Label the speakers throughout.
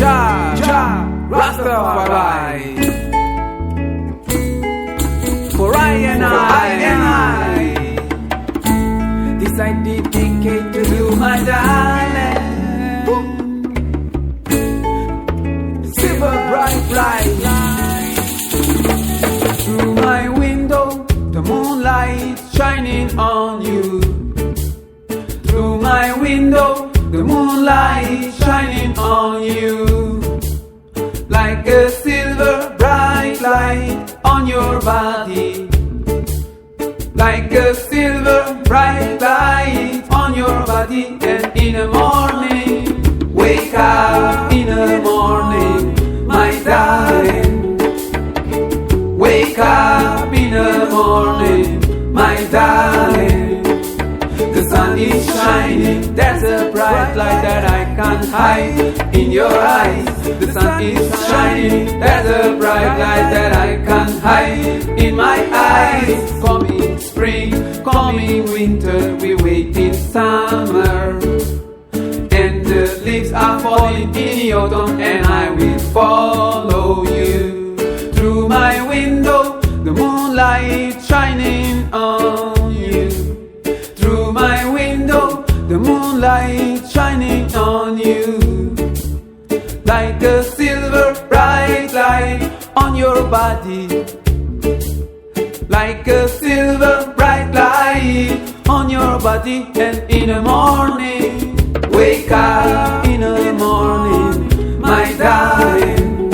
Speaker 1: Jah, Rastafari. For I and I, this I dedicate to you, my darling. Silver bright light. Through my window, the moonlight shining on you. Through my window, the moonlight shining on you. Like a silver bright light on your body. Like a silver bright light on your body. And in the morning, wake up in the morning, my darling. Wake up in the morning, my darling. The sun is shining, there's a bright light that I can't hide in your eyes. The sun is shining, there's a bright light that I can't hide in my eyes. Coming spring, coming winter, we wait in summer. And the leaves are falling in the autumn, and I will follow you. Through my window, the moonlight shining on you. Through my window, the moonlight shining on you. Like a silver bright light on your body. Like a silver bright light on your body. And in the morning, wake up in the morning, my darling.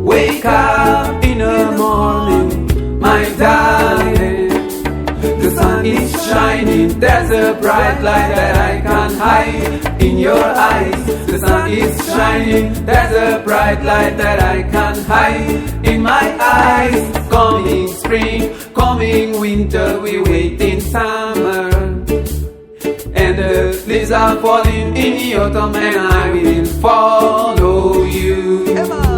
Speaker 1: Wake up in the morning, my darling. The sun is shining, there's a bright light that I can't hide in your eyes. The sun is shining, there's a bright light that I can't hide in my eyes. Coming spring, coming winter, we wait in summer. And the leaves are falling in the autumn, and I will follow you. Emma.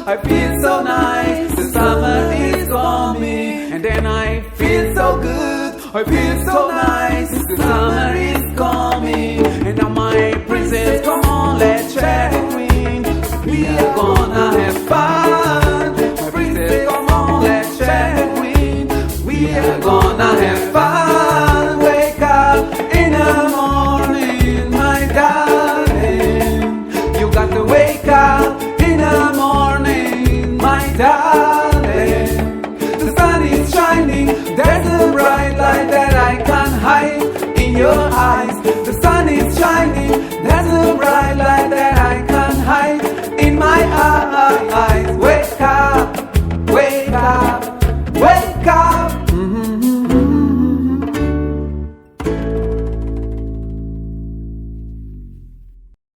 Speaker 1: I feel so